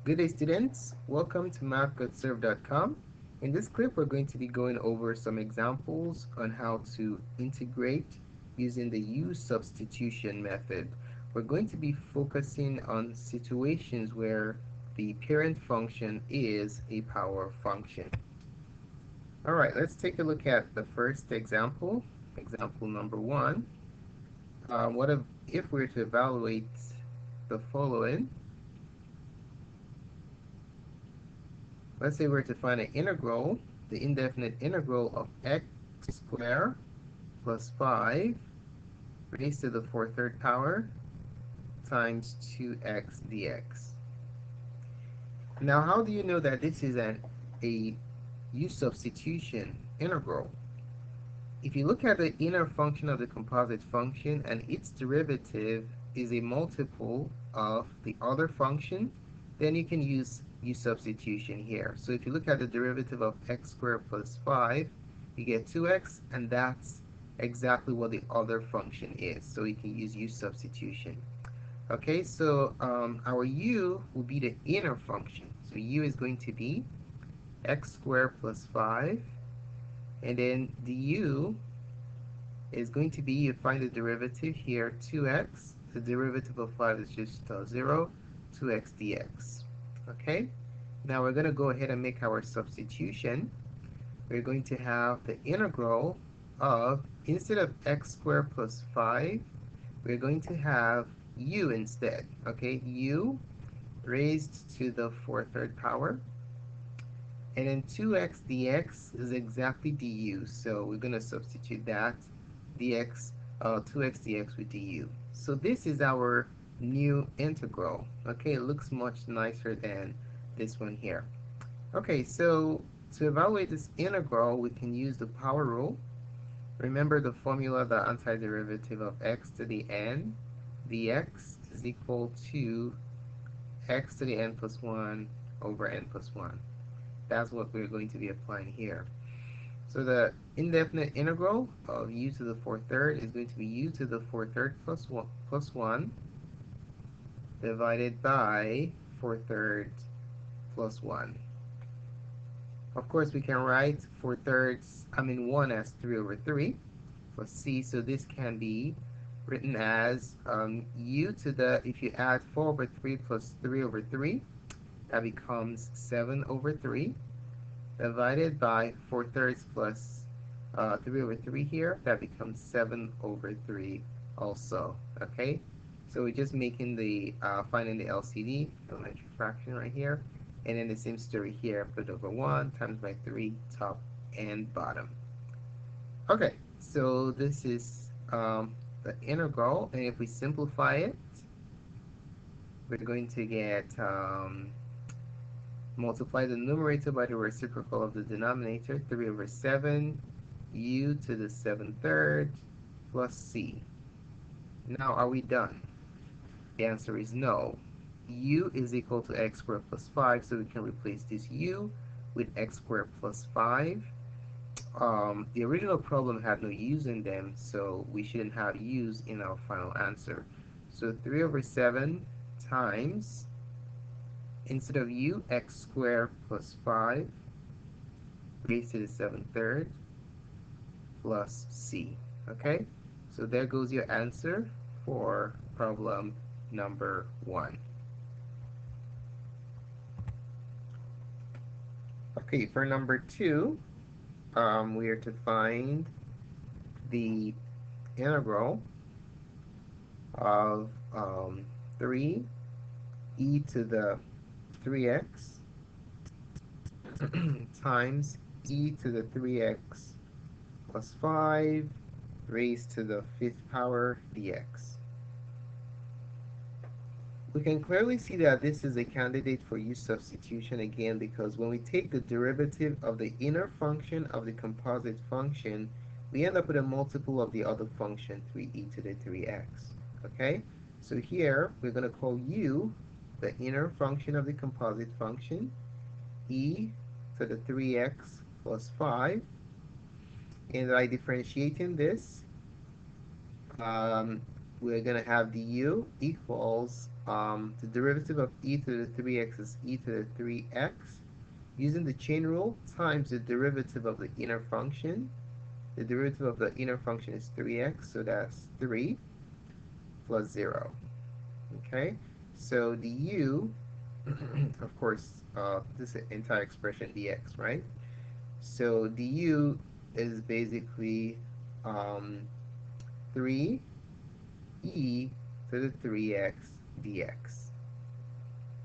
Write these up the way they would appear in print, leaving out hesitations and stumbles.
Good day, students. Welcome to math.serve.com. In this clip, we're going to be going over some examples on how to integrate using the use substitution method. We're going to be focusing on situations where the parent function is a power function. All right, let's take a look at the first example, example number 1. What if we were to evaluate the following? Let's say we're to find an integral, the indefinite integral of x squared plus 5 raised to the 4/3 power times 2x dx. Now, how do you know that this is a use substitution integral? If you look at the inner function of the composite function and its derivative is a multiple of the other function, then you can use substitution here. So if you look at the derivative of x squared plus 5, you get 2x, and that's exactly what the other function is. So you can use substitution. Okay, so our u will be the inner function. So u is going to be x squared plus 5, and then du is going to be, you find the derivative here, 2x. The derivative of 5 is just 0, 2x dx. Okay, now we're going to go ahead and make our substitution. We're going to have the integral of, instead of x squared plus 5, we're going to have u instead. Okay, u raised to the 4/3 power, and then 2x dx is exactly du, so we're going to substitute that dx, 2x dx with du. So this is our new integral. Okay, it looks much nicer than this one here. Okay, so to evaluate this integral, we can use the power rule. Remember the formula, the antiderivative of x to the n dx is equal to x to the n plus 1 over n plus 1. That's what we're going to be applying here. So the indefinite integral of u to the 4/3 is going to be u to the 4/3 plus 1 divided by 4/3 plus 1. Of course, we can write 1 as 3 over 3 plus c, so this can be written as u to the, if you add 4 over 3 plus 3 over 3, that becomes 7 over 3 divided by 4/3 plus 3 over 3 here, that becomes 7 over 3 also. Okay, so we're just making the finding the LCD, the elementary fraction right here, and then the same story here, put over 1 times by 3, top and bottom. Okay, so this is the integral, and if we simplify it, we're going to get multiply the numerator by the reciprocal of the denominator, 3 over 7 u to the 7/3 plus c. Now, are we done? The answer is no. U is equal to x squared plus 5, so we can replace this u with x squared plus 5. The original problem had no u's in them, so we shouldn't have u's in our final answer. So 3 over 7 times, instead of u, x squared plus 5 raised to the 7/3 plus c. Okay, so there goes your answer for problem number 1. Okay, for number 2, we are to find the integral of 3 e to the 3x times e to the 3x plus 5 raised to the 5th power dx. We can clearly see that this is a candidate for use substitution again, because when we take the derivative of the inner function of the composite function, we end up with a multiple of the other function, 3e to the 3x. Okay, so here we're going to call u the inner function of the composite function, e to the 3x plus 5, and by differentiating this, we're going to have du equals the derivative of e to the 3x is e to the 3x, using the chain rule, times the derivative of the inner function. The derivative of the inner function is 3x, so that's 3 plus 0. Okay, so du, of course, this entire expression dx, right? So du is basically 3e to the 3x dx.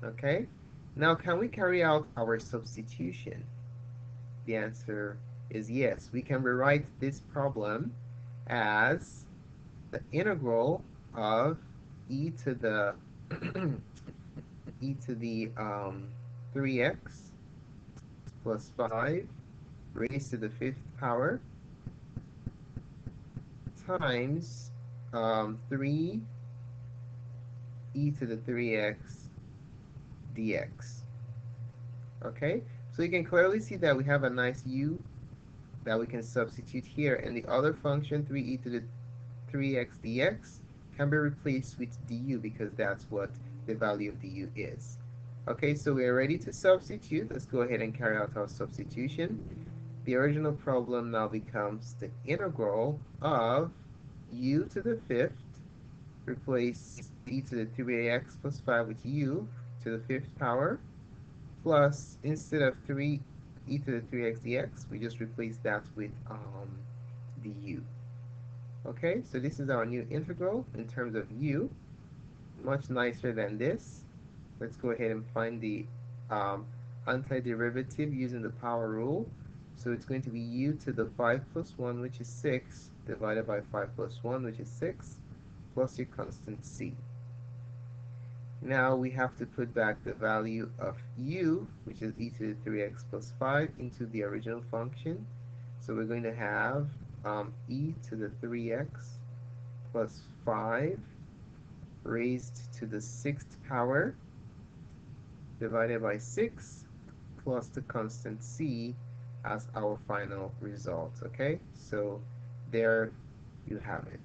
Okay, now can we carry out our substitution? The answer is yes. We can rewrite this problem as the integral of e to the e to the 3x plus 5 raised to the 5th power times 3 e to the 3x dx. Okay, so you can clearly see that we have a nice u that we can substitute here, and the other function 3e to the 3x dx can be replaced with du because that's what the value of du is. Okay, so we are ready to substitute. Let's go ahead and carry out our substitution. The original problem now becomes the integral of u to the 5th, replace e to the 3x plus 5 with u to the 5th power, plus, instead of 3 e to the 3x dx, we just replace that with du. Okay, so this is our new integral in terms of u, much nicer than this. Let's go ahead and find the antiderivative using the power rule. So it's going to be u to the 5 plus 1, which is 6, divided by 5 plus 1, which is 6, plus your constant c. Now we have to put back the value of u, which is e to the 3x plus 5, into the original function. So we're going to have e to the 3x plus 5 raised to the 6th power divided by 6 plus the constant c as our final result. Okay, so there you have it.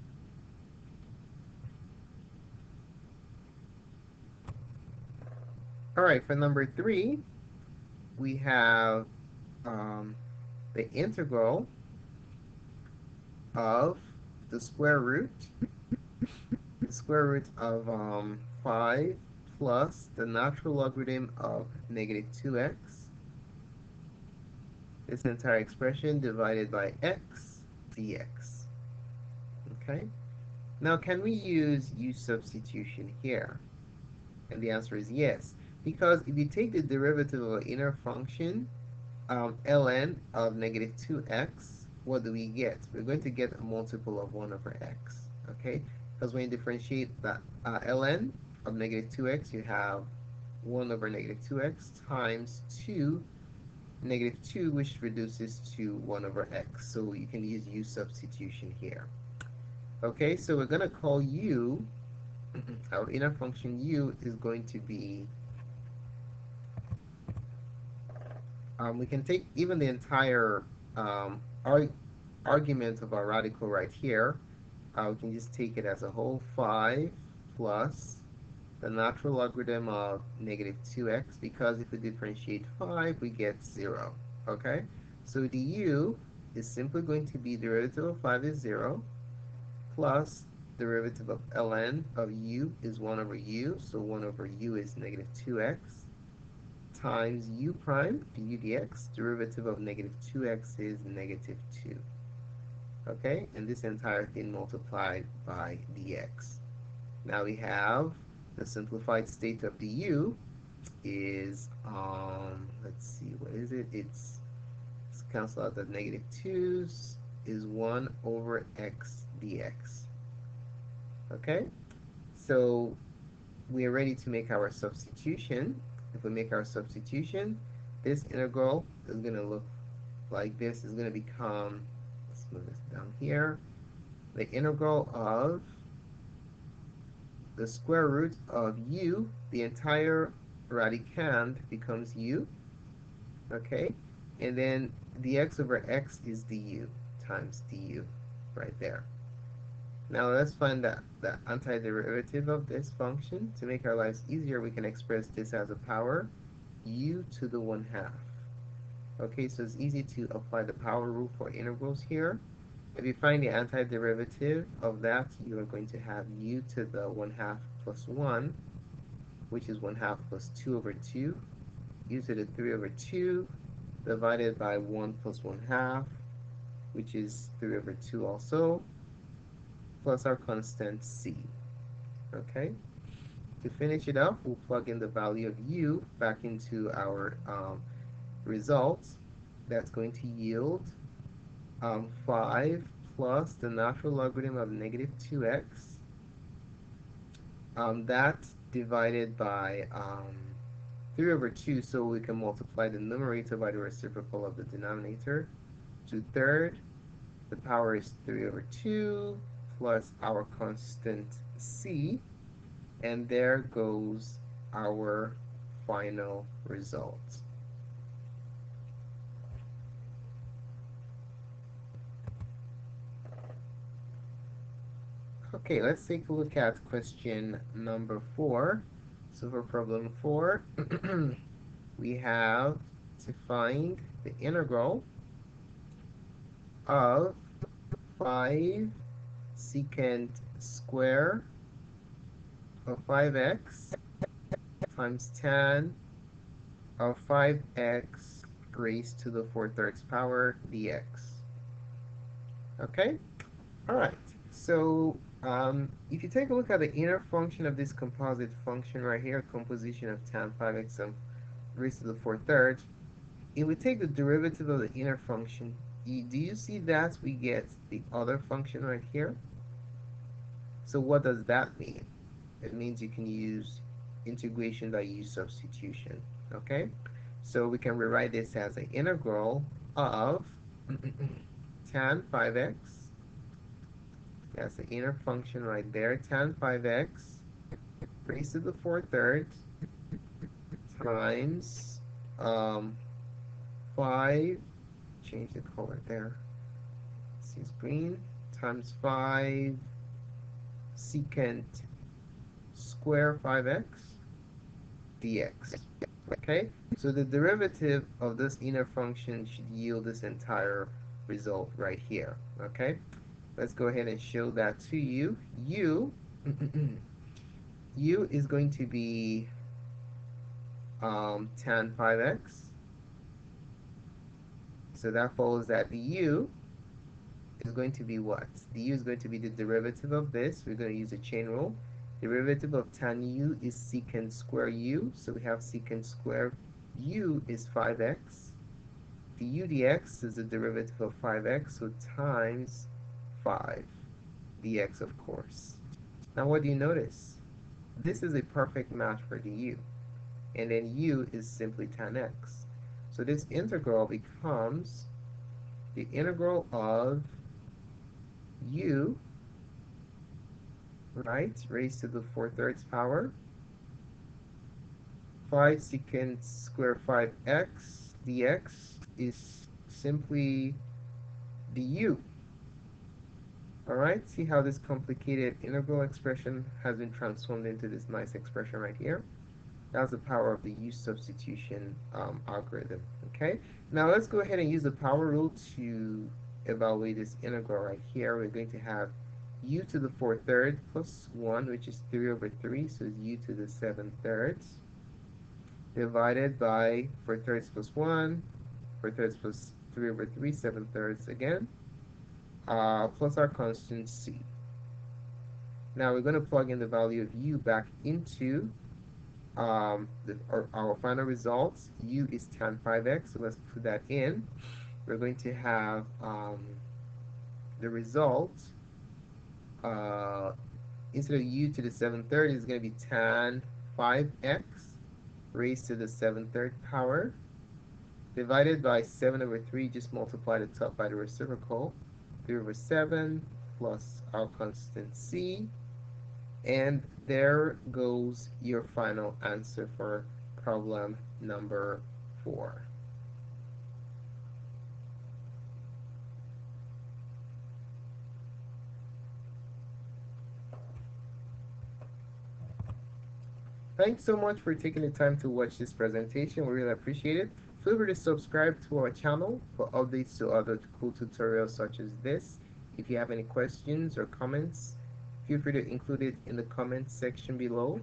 All right, for number 3, we have the integral of the square root of 5 plus the natural logarithm of negative 2x. This entire expression divided by x dx. Okay, now can we use u substitution here? And the answer is yes, because if you take the derivative of an inner function, ln of negative 2x, what do we get? We're going to get a multiple of 1 over x, okay? Because when you differentiate that ln of negative 2x, you have 1 over negative 2x times 2 negative 2, which reduces to 1 over x. So you can use u substitution here. Okay, so we're going to call u, our inner function u is going to be, we can take even the entire argument of our radical right here. We can just take it as a whole, 5 plus the natural logarithm of negative 2x, because if we differentiate 5, we get 0. Okay, so du is simply going to be derivative of 5 is 0, plus derivative of ln of u is 1 over u, so 1 over u is negative 2x, times u prime du dx, derivative of negative 2x is negative 2. Okay, and this entire thing multiplied by dx. Now we have the simplified state of du is, let's see, what is it? Let's cancel out the negative 2's, is 1 over x dx. Okay, so we are ready to make our substitution. If we make our substitution, this integral is going to look like this. Is going to become, let's move this down here, the integral of the square root of u, the entire radicand becomes u, okay, and then dx over x is du times du right there. Now let's find the antiderivative of this function. To make our lives easier, we can express this as a power u to the 1/2. Okay, so it's easy to apply the power rule for integrals here. If you find the antiderivative of that, you are going to have u to the 1/2 plus 1, which is 1/2 plus 2 over 2, u to the 3 over 2, divided by 1 plus 1/2, which is 3 over 2 also, plus our constant c. Okay, to finish it up, we'll plug in the value of u back into our results. That's going to yield 5 plus the natural logarithm of negative 2x. That divided by 3 over 2, so we can multiply the numerator by the reciprocal of the denominator. 2/3, the power is 3 over 2, plus our constant c, and there goes our final result. Okay, let's take a look at question number 4. So for problem 4, we have to find the integral of 5 secant square of 5x times tan of 5x raised to the 4/3 power dx. Okay? Alright, so if you take a look at the inner function of this composite function right here, composition of tan 5x raised to the 4/3, if we take the derivative of the inner function, do you see that we get the other function right here? So what does that mean? It means you can use integration by u substitution. Okay, so we can rewrite this as an integral of tan 5x. That's the inner function right there. Tan 5x raised to the 4/3 times 5. Change the color there. This is green. Times 5 secant square 5x dx. Okay, so the derivative of this inner function should yield this entire result right here. Okay, let's go ahead and show that to you. U is going to be tan 5x. So that follows that the u is going to be what? The u is going to be the derivative of this. We're going to use a chain rule. Derivative of tan u is secant square u. So we have secant square u is 5x. Du dx is the derivative of 5x, so times 5 dx, of course. Now what do you notice? This is a perfect match for du, and then u is simply tan x. So this integral becomes the integral of u, right, raised to the 4/3 power, 5 secant square 5x dx is simply du. Alright, see how this complicated integral expression has been transformed into this nice expression right here? That's the power of the u substitution algorithm. Okay, now let's go ahead and use the power rule to evaluate this integral right here. We're going to have u to the 4/3 plus 1, which is 3 over 3, so it's u to the 7/3, divided by 4/3 plus 1, 4/3 plus 3 over 3, 7/3 again, plus our constant c. Now we're going to plug in the value of u back into our final results. U is tan 5x, so let's put that in. We're going to have the result, instead of u to the 7/3 is going to be tan 5x raised to the 7/3 power, divided by 7 over 3, just multiply the top by the reciprocal, 3 over 7 plus our constant c, and there goes your final answer for problem number 4. Thanks so much for taking the time to watch this presentation. We really appreciate it. Feel free to subscribe to our channel for updates to other cool tutorials such as this. If you have any questions or comments, feel free to include it in the comments section below.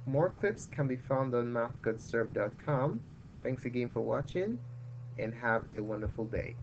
More clips can be found on mathgotserved.com. Thanks again for watching and have a wonderful day.